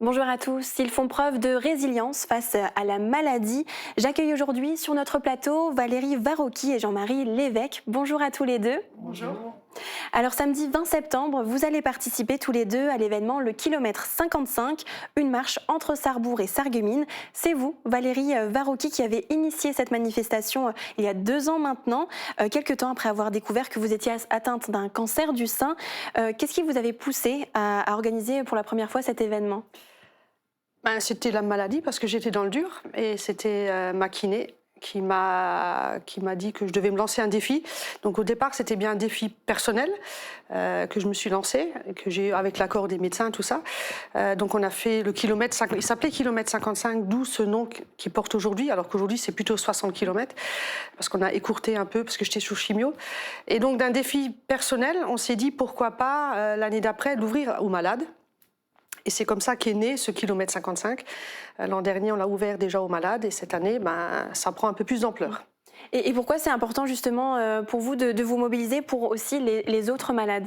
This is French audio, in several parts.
Bonjour à tous, ils font preuve de résilience face à la maladie. J'accueille aujourd'hui sur notre plateau Valérie Varocki et Jean-Marie Lévesque. Bonjour à tous les deux. Bonjour. Alors samedi 20 septembre, vous allez participer tous les deux à l'événement Le Kilomètre 55, une marche entre Sarrebourg et Sarreguemines. C'est vous, Valérie Varocki, qui avez initié cette manifestation il y a 2 ans maintenant, quelques temps après avoir découvert que vous étiez atteinte d'un cancer du sein. Qu'est-ce qui vous avait poussé à organiser pour la première fois cet événement ? C'était la maladie parce que j'étais dans le dur et c'était ma kiné qui m'a dit que je devais me lancer un défi. Donc au départ, c'était bien un défi personnel que je me suis lancé, que j'ai eu avec l'accord des médecins, tout ça. Donc on a fait le kilomètre 5, il s'appelait kilomètre 55, d'où ce nom qu'il porte aujourd'hui, alors qu'aujourd'hui c'est plutôt 60 km, parce qu'on a écourté un peu, parce que j'étais sous chimio. Et donc d'un défi personnel, on s'est dit pourquoi pas l'année d'après l'ouvrir aux malades. Et c'est comme ça qu'est né ce kilomètre 55. L'an dernier, on l'a ouvert déjà aux malades et cette année, ça prend un peu plus d'ampleur. Et pourquoi c'est important justement pour vous de vous mobiliser pour aussi les autres malades ?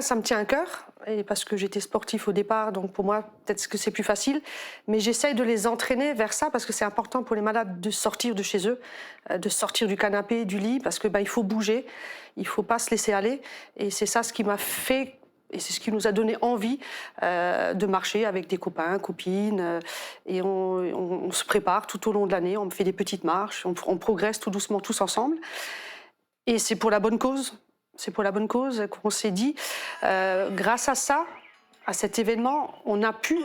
Ça me tient à cœur, et parce que j'étais sportif au départ, donc pour moi, peut-être que c'est plus facile. Mais j'essaye de les entraîner vers ça parce que c'est important pour les malades de sortir de chez eux, de sortir du canapé, du lit, parce que il faut bouger, il ne faut pas se laisser aller. Et c'est ça ce qui m'a fait. Et c'est ce qui nous a donné envie de marcher avec des copains, copines. Et on se prépare tout au long de l'année, on fait des petites marches, on progresse tout doucement tous ensemble. Et c'est pour la bonne cause. C'est pour la bonne cause qu'on s'est dit, grâce à ça, à cet événement, on a pu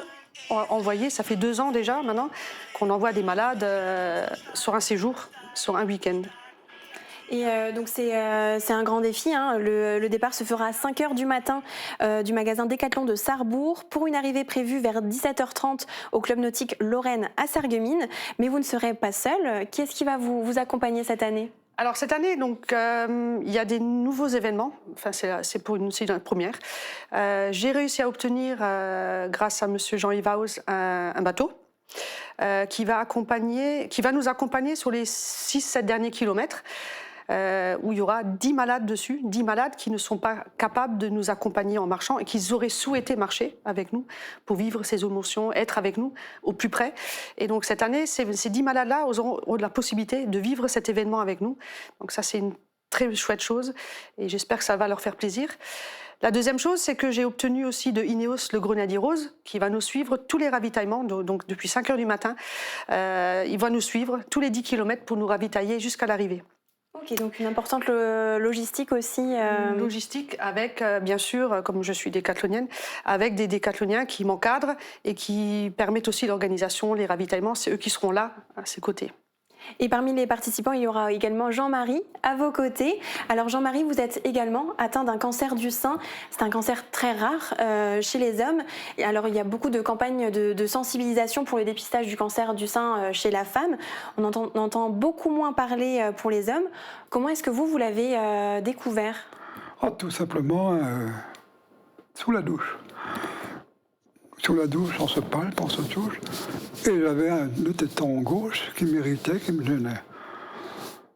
envoyer, ça fait 2 ans déjà maintenant, qu'on envoie des malades sur un séjour, sur un week-end. Et donc c'est un grand défi, hein. Le départ se fera à 5h du matin du magasin Décathlon de Sarrebourg pour une arrivée prévue vers 17h30 au club nautique Lorraine à Sarreguemines. Mais vous ne serez pas seul. Qui est-ce qui va vous accompagner cette année ? Alors cette année, donc il y a des nouveaux événements. Enfin, c'est une première. J'ai réussi à obtenir, grâce à Monsieur Jean-Yves Haus, un bateau qui va nous accompagner sur les 6-7 derniers kilomètres. Où il y aura 10 malades dessus, 10 malades qui ne sont pas capables de nous accompagner en marchant et qui auraient souhaité marcher avec nous pour vivre ces émotions, être avec nous au plus près. Et donc cette année, ces 10 malades-là auront la possibilité de vivre cet événement avec nous. Donc ça, c'est une très chouette chose et j'espère que ça va leur faire plaisir. La deuxième chose, c'est que j'ai obtenu aussi de Ineos le Grenadier Rose qui va nous suivre tous les ravitaillements, donc depuis 5h du matin. Il va nous suivre tous les 10 km pour nous ravitailler jusqu'à l'arrivée. Ok, donc une importante logistique aussi. Logistique avec, bien sûr, comme je suis décathlonienne, avec des décathloniens qui m'encadrent et qui permettent aussi l'organisation, les ravitaillements. C'est eux qui seront là, à ses côtés. Et parmi les participants, il y aura également Jean-Marie à vos côtés. Alors Jean-Marie, vous êtes également atteint d'un cancer du sein. C'est un cancer très rare chez les hommes. Et alors il y a beaucoup de campagnes de sensibilisation pour le dépistage du cancer du sein chez la femme. On entend beaucoup moins parler pour les hommes. Comment est-ce que vous l'avez découvert ? Tout simplement sous la douche. Sous la douche, on se parle, on se touche. Et j'avais le téton gauche qui m'irritait, qui me gênait.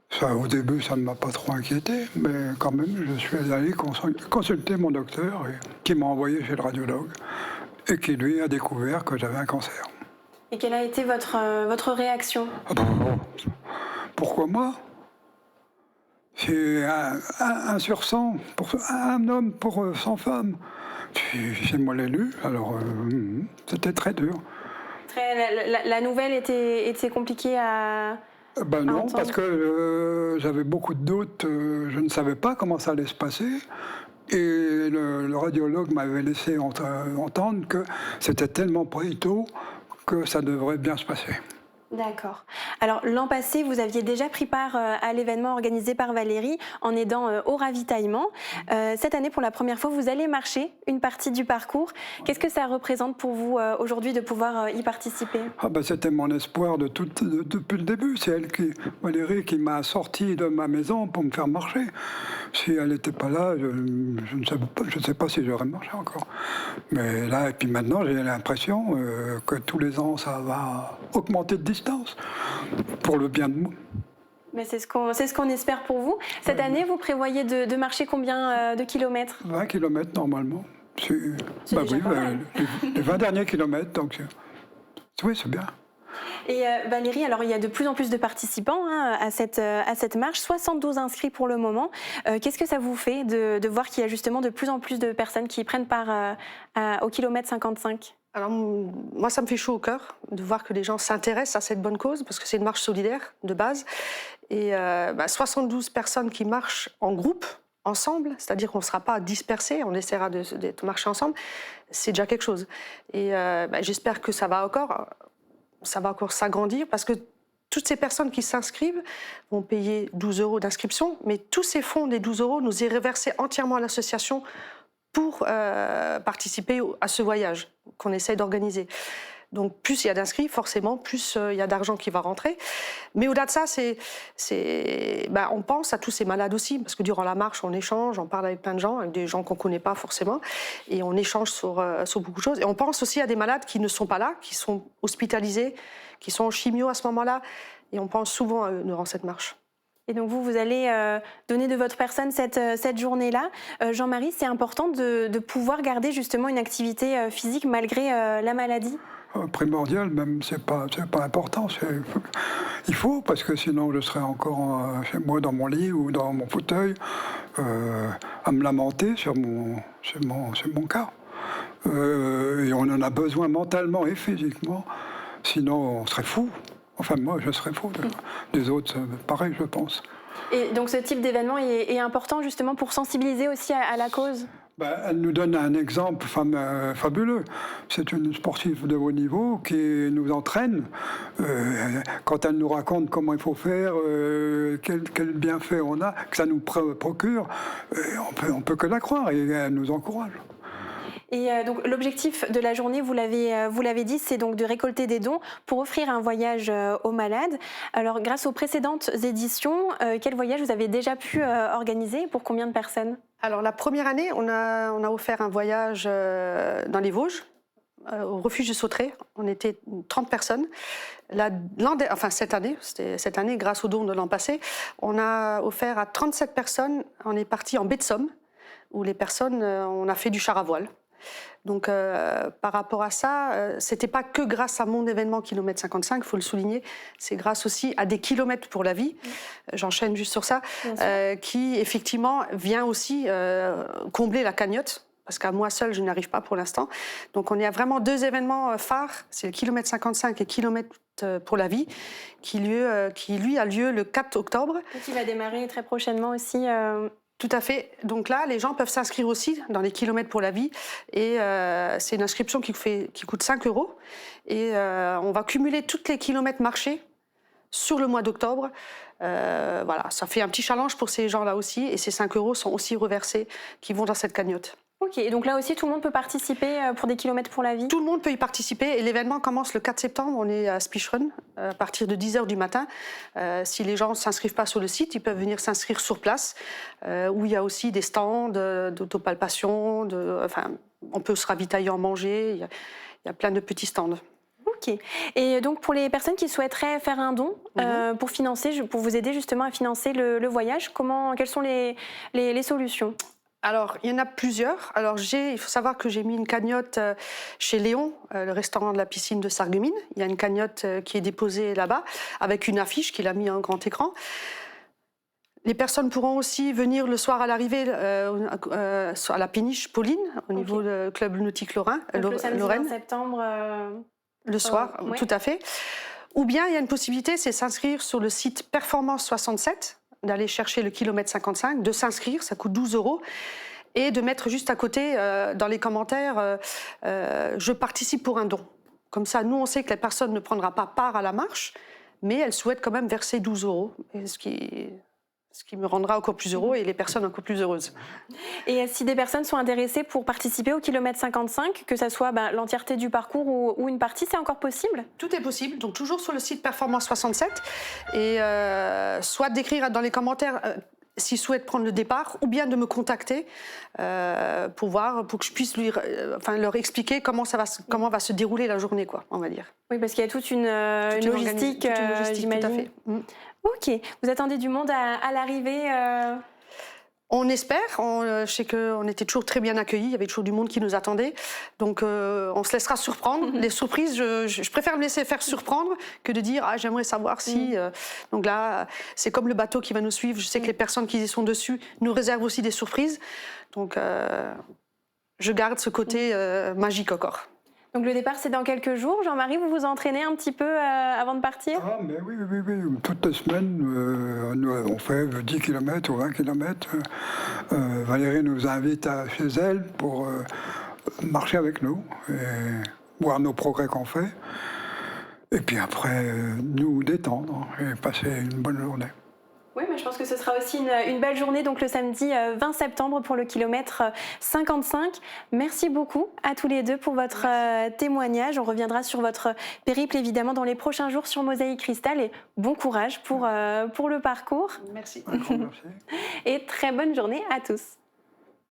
Ça, au début, ça ne m'a pas trop inquiété, mais quand même, je suis allé consulter mon docteur qui m'a envoyé chez le radiologue et qui, lui, a découvert que j'avais un cancer. Et quelle a été votre réaction ? Pourquoi moi ? C'est un sur 100, pour un homme pour 100 femmes. C'est moi l'élu, alors c'était très dur. La nouvelle était compliquée à Non, entendre. parce que j'avais beaucoup de doutes, je ne savais pas comment ça allait se passer. Et le radiologue m'avait laissé entendre que c'était tellement pris tôt que ça devrait bien se passer. D'accord. Alors l'an passé, vous aviez déjà pris part à l'événement organisé par Valérie en aidant au ravitaillement. Cette année, pour la première fois, vous allez marcher une partie du parcours. Qu'est-ce que ça représente pour vous aujourd'hui de pouvoir y participer ? C'était mon espoir depuis le début. C'est Valérie, qui m'a sorti de ma maison pour me faire marcher. Si elle n'était pas là, je ne sais pas si j'aurais marché encore. Mais là, et puis maintenant, j'ai l'impression que tous les ans, ça va augmenter de distance pour le bien de moi. Mais c'est ce qu'on espère pour vous. Cette année, vous prévoyez de marcher combien de kilomètres ? 20 km normalement. Bah déjà oui, pas mal. les 20 derniers kilomètres, donc oui, c'est bien. Et Valérie, alors il y a de plus en plus de participants à cette marche, 72 inscrits pour le moment. Qu'est-ce que ça vous fait de voir qu'il y a justement de plus en plus de personnes qui prennent part au kilomètre 55 ? Alors, moi, ça me fait chaud au cœur de voir que les gens s'intéressent à cette bonne cause, parce que c'est une marche solidaire de base. Et 72 personnes qui marchent en groupe, ensemble, c'est-à-dire qu'on ne sera pas dispersés, on essaiera de marcher ensemble, c'est déjà quelque chose. Et j'espère que ça va encore s'agrandir, parce que toutes ces personnes qui s'inscrivent vont payer 12 € d'inscription, mais tous ces fonds des 12 € nous est reversés entièrement à l'association pour participer à ce voyage qu'on essaye d'organiser. Donc plus il y a d'inscrits, forcément, plus il y a d'argent qui va rentrer. Mais au-delà de ça, on pense à tous ces malades aussi, parce que durant la marche, on échange, on parle avec plein de gens, avec des gens qu'on ne connaît pas forcément, et on échange sur beaucoup de choses. Et on pense aussi à des malades qui ne sont pas là, qui sont hospitalisés, qui sont en chimio à ce moment-là, et on pense souvent à eux durant cette marche. Et donc vous allez donner de votre personne cette journée-là. Jean-Marie, c'est important de pouvoir garder justement une activité physique malgré la maladie ? Primordial, même, c'est pas important. Il faut, parce que sinon je serais encore chez moi dans mon lit ou dans mon fauteuil à me lamenter sur mon cas. Et on en a besoin mentalement et physiquement, sinon on serait fou. Enfin, moi, je serais fou. Les autres, pareil, je pense. Et donc ce type d'événement est important justement pour sensibiliser aussi à la cause ? Elle nous donne un exemple fabuleux. C'est une sportive de haut niveau qui nous entraîne. Quand elle nous raconte comment il faut faire, quel bienfait on a, que ça nous procure, on peut que la croire et elle nous encourage. Et donc l'objectif de la journée, vous l'avez dit, c'est donc de récolter des dons pour offrir un voyage aux malades. Alors grâce aux précédentes éditions, quel voyage vous avez déjà pu organiser, pour combien de personnes ? Alors la première année, on a offert un voyage dans les Vosges, au refuge de Sauterets. On était 30 personnes. Cette année, grâce aux dons de l'an passé, on a offert à 37 personnes. On est parti en baie de Somme, où les personnes, on a fait du char à voile. Donc par rapport à ça, c'était pas que grâce à mon événement Kilomètre 55, il faut le souligner, c'est grâce aussi à des kilomètres pour la vie, j'enchaîne juste sur ça, qui effectivement vient aussi combler la cagnotte, parce qu'à moi seule je n'arrive pas pour l'instant. Donc on a vraiment deux événements phares, c'est le Kilomètre 55 et Kilomètre pour la vie, qui lui a lieu le 4 octobre. Qui va démarrer très prochainement aussi. Tout à fait. Donc là, les gens peuvent s'inscrire aussi dans les Kilomètres pour la vie. Et c'est une inscription qui coûte 5 €. Et on va cumuler tous les kilomètres marchés sur le mois d'octobre. Voilà, ça fait un petit challenge pour ces gens-là aussi. Et ces 5 € sont aussi reversés, qui vont dans cette cagnotte. Ok, et donc là aussi, tout le monde peut participer pour des kilomètres pour la vie ? Tout le monde peut y participer et l'événement commence le 4 septembre, on est à Spicherun, à partir de 10 h du matin. Si les gens ne s'inscrivent pas sur le site, ils peuvent venir s'inscrire sur place, où il y a aussi des stands d'autopalpation, on peut se ravitailler en manger, il y a plein de petits stands. Ok. Et donc pour les personnes qui souhaiteraient faire un don pour vous aider justement à financer le voyage, quelles sont les solutions ? Alors, il y en a plusieurs. Alors, il faut savoir que j'ai mis une cagnotte chez Léon, le restaurant de la piscine de Sarreguemines. Il y a une cagnotte qui est déposée là-bas, avec une affiche qu'il a mis en grand écran. Les personnes pourront aussi venir le soir à l'arrivée à la péniche Pauline, au niveau du club nautique Lorrain. Donc le samedi 20 septembre. Le soir, ouais. Tout à fait. Ou bien, il y a une possibilité, c'est s'inscrire sur le site Performance 67, d'aller chercher le Kilomètre 55, de s'inscrire, ça coûte 12 €, et de mettre juste à côté, dans les commentaires, je participe pour un don. Comme ça, nous, on sait que la personne ne prendra pas part à la marche, mais elle souhaite quand même verser 12 €, ce qui me rendra encore plus heureux et les personnes encore plus heureuses. Et si des personnes sont intéressées pour participer au Kilomètre 55, que ce soit l'entièreté du parcours ou une partie, c'est encore possible ? Tout est possible, donc toujours sur le site Performance 67, et soit d'écrire dans les commentaires s'ils souhaitent prendre le départ, ou bien de me contacter pour que je puisse leur expliquer comment va se dérouler la journée, on va dire. Oui, parce qu'il y a toute une logistique, j'imagine. Tout à fait. Ok. Vous attendez du monde à l'arrivée On espère, je sais qu'on était toujours très bien accueillis, il y avait toujours du monde qui nous attendait, donc on se laissera surprendre. Les surprises, je préfère me laisser faire surprendre que de dire « ah, j'aimerais savoir si… Donc là, c'est comme le bateau qui va nous suivre, je sais que les personnes qui y sont dessus nous réservent aussi des surprises, donc je garde ce côté magique encore. Donc le départ, c'est dans quelques jours. Jean-Marie, vous vous entraînez un petit peu avant de partir? Ah, mais oui. Toutes les semaines, on fait 10 km ou 20 km. Valérie nous invite chez elle pour marcher avec nous et voir nos progrès qu'on fait. Et puis après, nous détendre et passer une bonne journée. Oui, mais je pense que ce sera aussi une belle journée, donc le samedi 20 septembre pour le kilomètre 55. Merci beaucoup à tous les deux pour votre témoignage. On reviendra sur votre périple évidemment dans les prochains jours sur Mosaïque Cristal et bon courage pour le parcours. Merci. Merci. Et très bonne journée à tous.